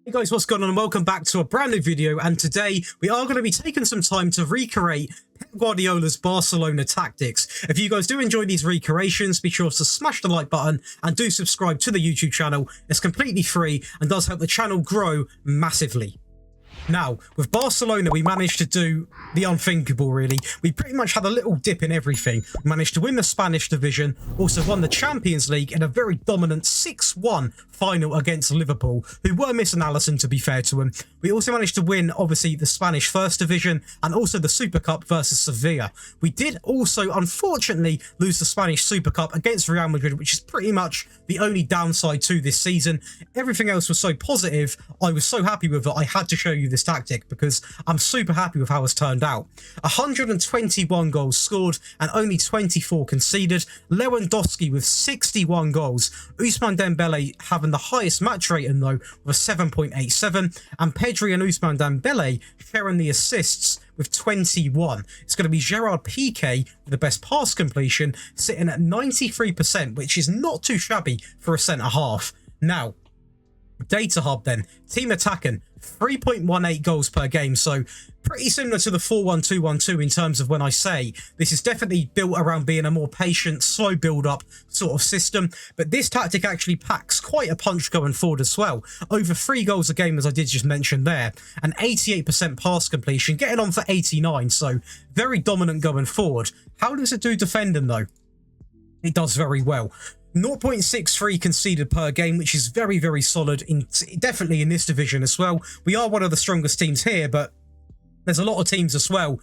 Hey guys, what's going on and welcome back to a brand new video, and today we are going to be taking some time to recreate Pep Guardiola's Barcelona tactics. If you guys do enjoy these recreations, be sure to smash the like button and do subscribe to the YouTube channel. It's completely free and does help the channel grow massively. Now, with Barcelona, we managed to do the unthinkable, really. We pretty much had a little dip in everything. We managed to win the Spanish division, also won the Champions League in a very dominant 6-1 final against Liverpool, who were missing Alisson, to be fair to him. We also managed to win, obviously, the Spanish First Division and also the Super Cup versus Sevilla. We did also, unfortunately, lose the Spanish Super Cup against Real Madrid, which is pretty much the only downside to this season. Everything else was so positive. I was so happy with it. I had to show you this tactic because I'm super happy with how it's turned out. 121 goals scored and only 24 conceded. Lewandowski with 61 goals. Ousmane Dembele having the highest match rating though with a 7.87, and Pedri and Ousmane Dembele sharing the assists with 21. It's going to be Gerard Piqué with the best pass completion, sitting at 93%, which is not too shabby for a centre-half. Now, data hub then. Team attacking, 3.18 goals per game, so pretty similar to the 4-1-2-1-2 in terms of when I say this is definitely built around being a more patient, slow build-up sort of system, but this tactic actually packs quite a punch going forward as well. Over 3 goals a game, as I did just mention there, and 88% pass completion, getting on for 89, so very dominant going forward. How does it do defending though? It does very well. 0.63 conceded per game, which is very, very solid, definitely in this division as well. We are one of the strongest teams here, but there's a lot of teams as well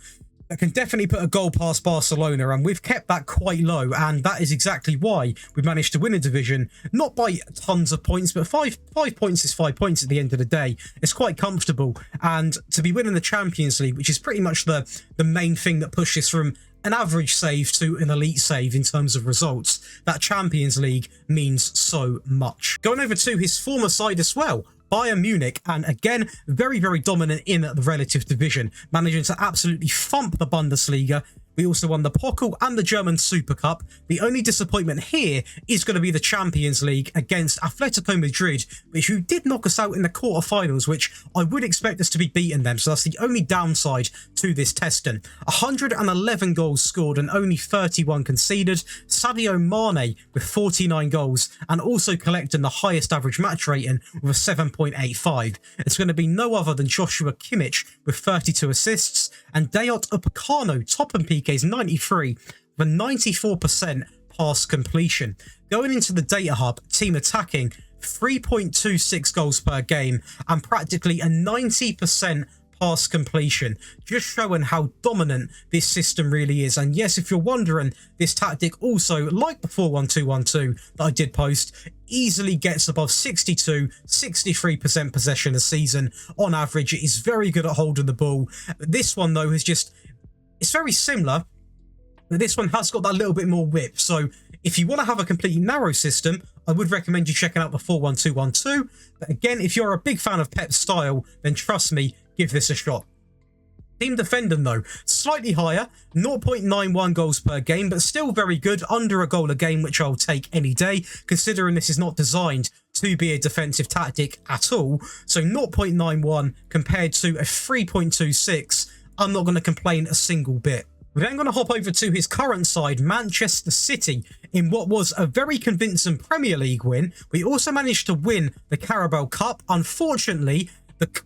that can definitely put a goal past Barcelona, and we've kept that quite low, and that is exactly why we managed to win a division, not by tons of points, but five points is 5 points at the end of the day. It's quite comfortable, and to be winning the Champions League, which is pretty much the main thing that pushes from an average save to an elite save in terms of results, that Champions League means so much. Going over to his former side as well, Bayern Munich, and again, very, very dominant in the relative division, managing to absolutely thump the Bundesliga. We also won the Pokal and the German Super Cup. The only disappointment here is going to be the Champions League against Atletico Madrid, who did knock us out in the quarterfinals, which I would expect us to be beating them. So that's the only downside to this testing. 111 goals scored and only 31 conceded. Sadio Mane with 49 goals and also collecting the highest average match rating with a 7.85. It's going to be no other than Joshua Kimmich with 32 assists, and Dayot Upamecano topping PK's 93 with a 94% pass completion. Going into the data hub, team attacking, 3.26 goals per game and practically a 90% pass completion, just showing how dominant this system really is. And yes, if you're wondering, this tactic also, like the 4-1-2-1-2 that I did post, easily gets above 63% possession a season on average. It is very good at holding the ball. This one though is just, it's very similar, but this one has got that little bit more whip. So if you want to have a completely narrow system, I would recommend you checking out the 4-1-2-1-2. But again, if you're a big fan of Pep's style, then trust me, give this a shot. Team defending though, slightly higher, 0.91 goals per game, but still very good, under a goal a game, which I'll take any day, considering this is not designed to be a defensive tactic at all. So 0.91 compared to a 3.26, I'm not going to complain a single bit. We're then going to hop over to his current side, Manchester City, in what was a very convincing Premier League win. We also managed to win the Carabao Cup. Unfortunately,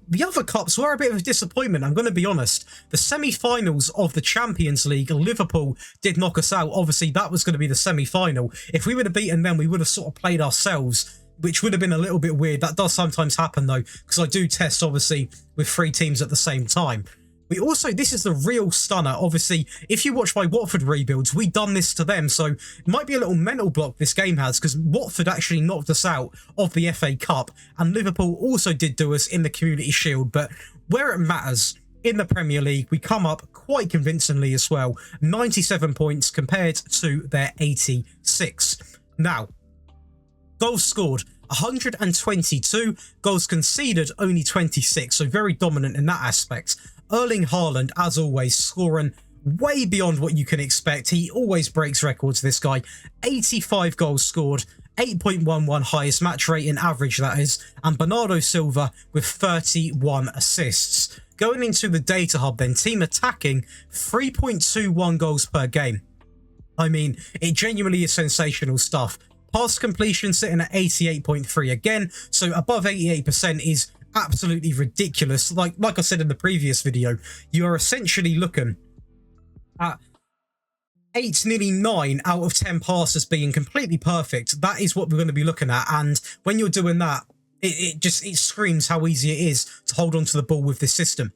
the other cups were a bit of a disappointment, I'm going to be honest. The semi-finals of the Champions League, Liverpool did knock us out. Obviously, that was going to be the semi-final. If we would have beaten them, we would have sort of played ourselves, which would have been a little bit weird. That does sometimes happen, though, because I do test, obviously, with 3 teams at the same time. We also, this is the real stunner. Obviously, if you watch my Watford rebuilds, we done this to them. So it might be a little mental block this game has, because Watford actually knocked us out of the FA Cup, and Liverpool also did do us in the Community Shield. But where it matters, in the Premier League, we come up quite convincingly as well. 97 points compared to their 86. Now, goals scored, 122. Goals conceded, only 26. So very dominant in that aspect. Erling Haaland, as always, scoring way beyond what you can expect. He always breaks records, this guy. 85 goals scored 8.11 highest match rating, average that is, and Bernardo Silva with 31 assists. Going into the data hub then, team attacking 3.21 goals per game. I mean, it genuinely is sensational stuff. Pass completion sitting at 88.3 again, so above 88% is absolutely ridiculous. Like I said in the previous video, you are essentially looking at 8, nearly 9 out of 10 passes being completely perfect. That is what we're going to be looking at, and when you're doing that, it screams how easy it is to hold on to the ball with this system.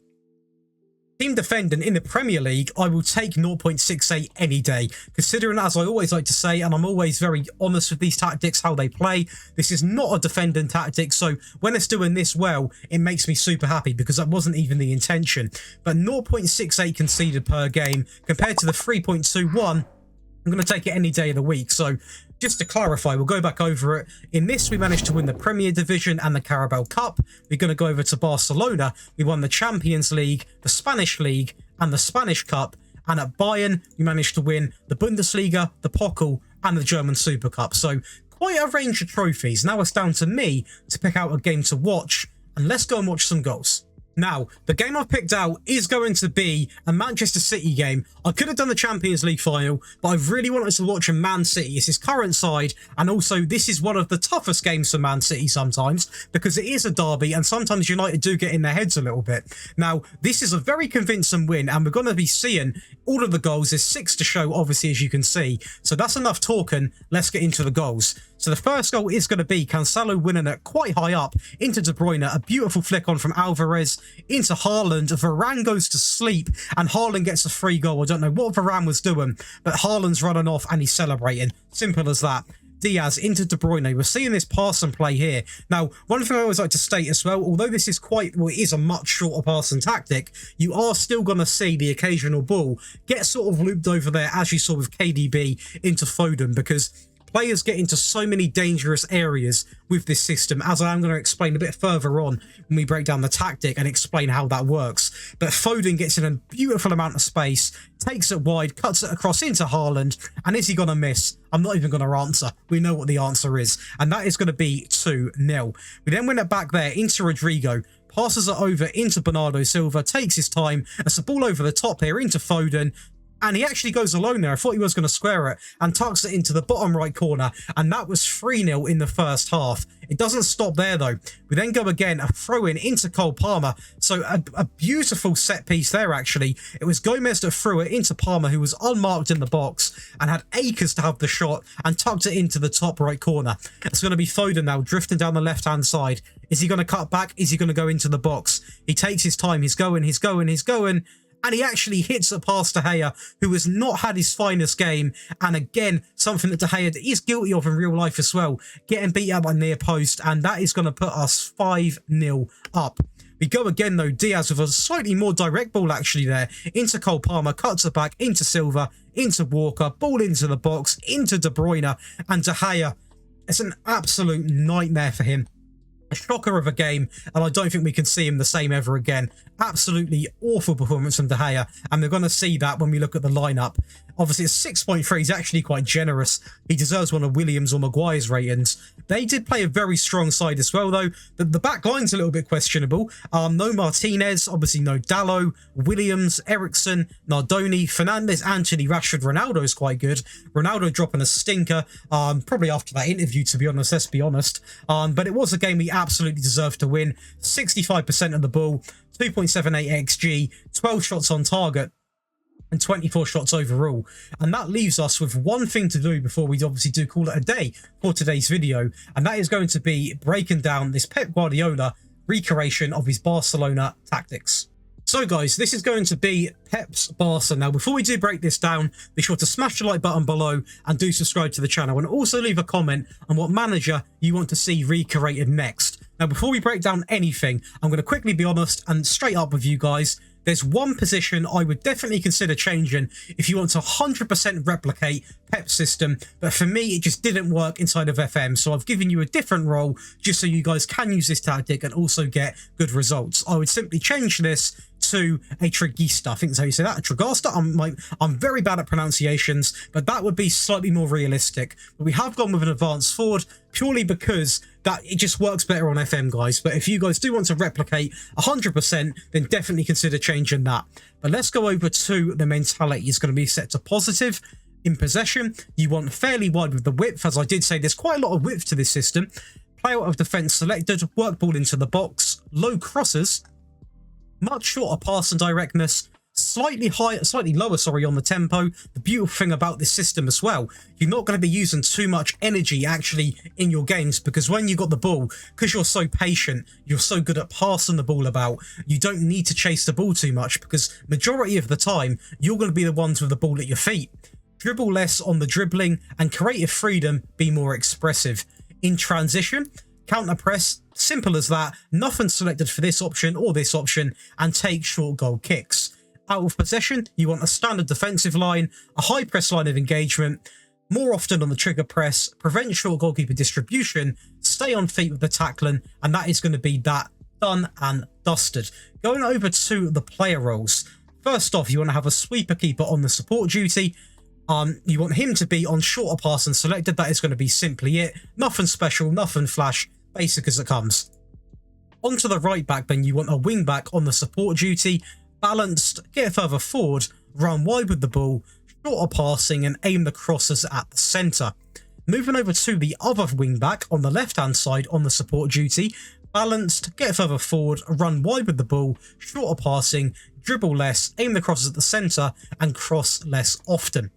Team defending in the Premier League, I will take 0.68 any day, considering, as I always like to say, and I'm always very honest with these tactics, how they play, this is not a defending tactic, so when it's doing this well, it makes me super happy, because that wasn't even the intention. But 0.68 conceded per game, compared to the 3.21, I'm going to take it any day of the week. So just to clarify, we'll go back over it. In this, we managed to win the Premier Division and the Carabao Cup. We're going to go over to Barcelona. We won the Champions League, the Spanish League, and the Spanish Cup. And at Bayern, we managed to win the Bundesliga, the Pokal, and the German Super Cup. So quite a range of trophies. Now it's down to me to pick out a game to watch. And let's go and watch some goals. Now, the game I've picked out is going to be a Manchester City game. I could have done the Champions League final, but I really wanted to watch a Man City. It's his current side, and also this is one of the toughest games for Man City sometimes, because it is a derby, and sometimes United do get in their heads a little bit. Now, this is a very convincing win, and we're going to be seeing all of the goals. There's 6 to show, obviously, as you can see. So that's enough talking. Let's get into the goals. So the first goal is going to be Cancelo winning it quite high up into De Bruyne. A beautiful flick on from Alvarez into Haaland. Varane goes to sleep and Haaland gets a free goal. I don't know what Varane was doing, but Haaland's running off and he's celebrating. Simple as that. Diaz into De Bruyne. We're seeing this pass and play here. Now, one thing I always like to state as well, although this is it is a much shorter passing tactic, you are still going to see the occasional ball get sort of looped over there, as you saw with KDB into Foden, because players get into so many dangerous areas with this system, as I am going to explain a bit further on when we break down the tactic and explain how that works. But Foden gets in a beautiful amount of space, takes it wide, cuts it across into Haaland, and is he going to miss? I'm not even going to answer. We know what the answer is, and that is going to be 2-0. We then win it back there into Rodrigo, passes it over into Bernardo Silva, takes his time, it's a ball over the top here into Foden, and he actually goes alone there. I thought he was going to square it and tucks it into the bottom right corner. And that was 3-0 in the first half. It doesn't stop there, though. We then go again, a throw-in into Cole Palmer. So a beautiful set piece there, actually. It was Gomez that threw it into Palmer, who was unmarked in the box and had acres to have the shot and tucked it into the top right corner. It's going to be Foden now, drifting down the left-hand side. Is he going to cut back? Is he going to go into the box? He takes his time. He's going. And he actually hits it past De Gea, who has not had his finest game. And again, something that De Gea is guilty of in real life as well, getting beat out by near post. And that is going to put us 5-0 up. We go again, though, Diaz with a slightly more direct ball actually there. Into Cole Palmer, cuts it back into Silva, into Walker, ball into the box, into De Bruyne. And De Gea, it's an absolute nightmare for him. A shocker of a game, and I don't think we can see him the same ever again. Absolutely awful performance from De Gea, and we're going to see that when we look at the lineup. Obviously, a 6.3 is actually quite generous. He deserves one of Williams or Maguire's ratings. They did play a very strong side as well, though. The back line's a little bit questionable. No Martinez, obviously no Dalot, Williams, Ericsson, Nardoni, Fernandes, Antony, Rashford, Ronaldo's quite good. Ronaldo dropping a stinker, probably after that interview, to be honest, let's be honest. But it was a game we absolutely deserved to win. 65% of the ball, 2.78 XG, 12 shots on target, and 24 shots overall. And that leaves us with one thing to do before we obviously do call it a day for today's video, and that is going to be breaking down this Pep Guardiola recreation of his Barcelona tactics. So guys, this is going to be Pep's Barca. Now, before we do break this down, be sure to smash the like button below and do subscribe to the channel, and also leave a comment on what manager you want to see recreated next. Now, before we break down anything, I'm going to quickly be honest and straight up with you guys. There's one position I would definitely consider changing if you want to 100% replicate Pep's system, but for me it just didn't work inside of FM, so I've given you a different role just so you guys can use this tactic and also get good results. I would simply change this to a Trigista. I think that's how you say that, a Trigasta. I'm very bad at pronunciations, but that would be slightly more realistic. But we have gone with an advanced forward purely because that it just works better on FM, guys. But if you guys do want to replicate 100%, then definitely consider changing that. But let's go over to the mentality. It's going to be set to positive. In possession, you want fairly wide with the width. As I did say, there's quite a lot of width to this system. Play out of defence selected, work ball into the box, low crosses, much shorter pass and directness, slightly lower on the tempo. The beautiful thing about this system as well, you're not going to be using too much energy actually in your games, because when you got the ball, because you're so patient, you're so good at passing the ball about, you don't need to chase the ball too much, because majority of the time you're going to be the ones with the ball at your feet. Dribble less on the dribbling, and creative freedom, be more expressive. In transition, counter press, simple as that, nothing selected for this option or this option, and take short goal kicks. Out of possession, you want a standard defensive line, a high press line of engagement, more often on the trigger press, prevent short goalkeeper distribution, stay on feet with the tackling, and that is going to be that done and dusted. Going over to the player roles. First off, you want to have a sweeper keeper on the support duty. You want him to be on shorter pass and selected. That is going to be simply it. Nothing special, nothing flash, basic as it comes. Onto the right back, then you want a wing back on the support duty. Balanced, get further forward, run wide with the ball, shorter passing, and aim the crosses at the centre. Moving over to the other wing back on the left hand side on the support duty. Balanced, get further forward, run wide with the ball, shorter passing, dribble less, aim the crosses at the centre, and cross less often.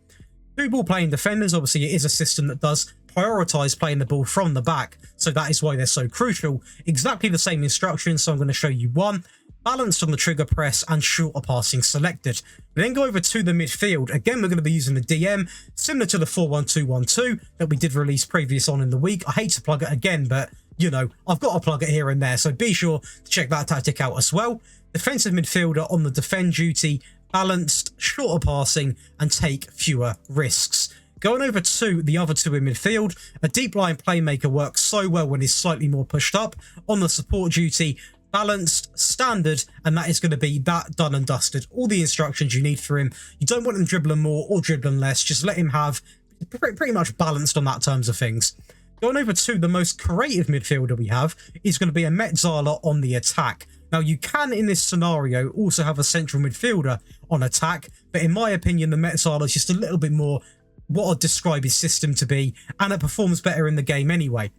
Two ball playing defenders, obviously it is a system that does prioritise playing the ball from the back, so that is why they're so crucial. Exactly the same instructions, so I'm going to show you one. Balanced on the trigger press and shorter passing selected. We then go over to the midfield. Again, we're going to be using the DM, similar to the 4-1-2-1-2 that we did release previous on in the week. I hate to plug it again, but, you know, I've got to plug it here and there, so be sure to check that tactic out as well. Defensive midfielder on the defend duty, balanced, shorter passing, and take fewer risks. Going over to the other two in midfield, a deep line playmaker works so well when he's slightly more pushed up. On the support duty, balanced, standard, and that is going to be that done and dusted. All the instructions you need for him. You don't want him dribbling more or dribbling less. Just let him have pretty much balanced on that terms of things. Going over to the most creative midfielder we have is going to be a Metzala on the attack. Now, you can, in this scenario, also have a central midfielder on attack, but in my opinion, the Metzala is just a little bit more what I'd describe his system to be, and it performs better in the game anyway.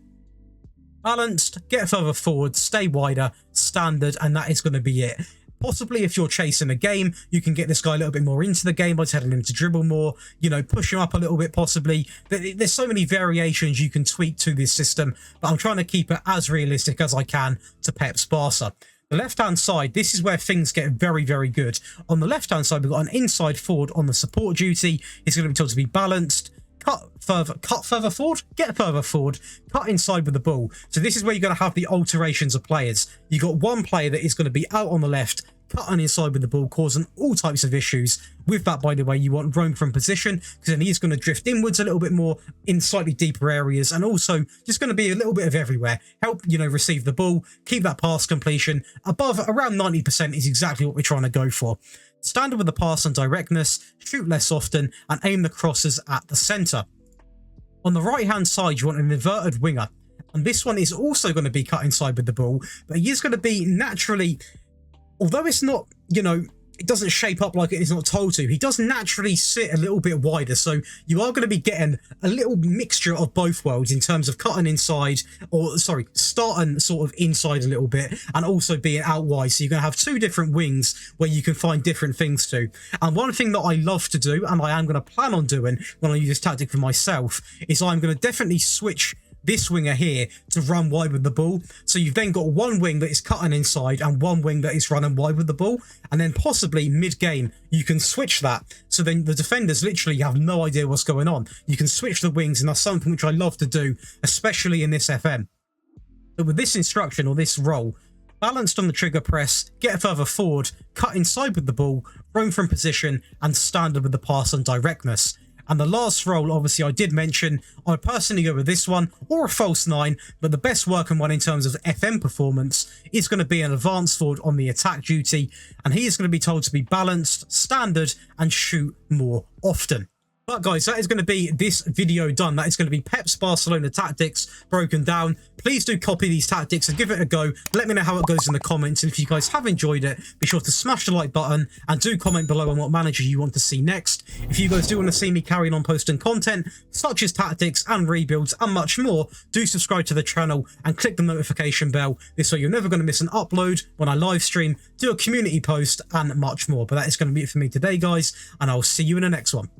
Balanced, get further forward, stay wider, standard, and that is going to be it. Possibly if you're chasing a game, you can get this guy a little bit more into the game by telling him to dribble more, you know, push him up a little bit possibly. There's so many variations you can tweak to this system, but I'm trying to keep it as realistic as I can to Pep's Barca. The left-hand side, this is where things get very, very good. On the left-hand side, we've got an inside forward on the support duty. It's going to be told to be balanced, cut further forward, get further forward, cut inside with the ball. So this is where you're going to have the alterations of players. You've got one player that is going to be out on the left, cutting inside with the ball, causing all types of issues. With that, by the way, you want roam from position, because then he's going to drift inwards a little bit more in slightly deeper areas, and also just going to be a little bit of everywhere. Help, you know, receive the ball, keep that pass completion above around 90% is exactly what we're trying to go for. Standard with the pass and directness, shoot less often, and aim the crosses at the centre. On the right-hand side, you want an inverted winger, and this one is also going to be cut inside with the ball, but he is going to be naturally, although it's not, you know, it doesn't shape up like it is not told to, he does naturally sit a little bit wider, so you are going to be getting a little mixture of both worlds in terms of cutting inside, or sorry, starting sort of inside a little bit and also being out wide. So you're going to have two different wings where you can find different things to. And one thing that I love to do, and I am going to plan on doing when I use this tactic for myself, is I'm going to definitely switch this winger here to run wide with the ball. So you've then got one wing that is cutting inside and one wing that is running wide with the ball, and then possibly mid-game you can switch that, so then the defenders literally have no idea what's going on. You can switch the wings, and that's something which I love to do, especially in this FM. But with this instruction, or this role, balanced on the trigger press, get further forward, cut inside with the ball, roam from position, and standard with the pass and directness. And the last role, obviously, I did mention, I personally go with this one, or a false 9, but the best working one in terms of FM performance is going to be an advanced forward on the attack duty, and he is going to be told to be balanced, standard, and shoot more often. But guys, that is going to be this video done. That is going to be Pep's Barcelona tactics broken down. Please do copy these tactics and give it a go. Let me know how it goes in the comments. And if you guys have enjoyed it, be sure to smash the like button and do comment below on what manager you want to see next. If you guys do want to see me carrying on posting content such as tactics and rebuilds and much more, do subscribe to the channel and click the notification bell. This way you're never going to miss an upload when I live stream, do a community post and much more. But that is going to be it for me today, guys, and I'll see you in the next one.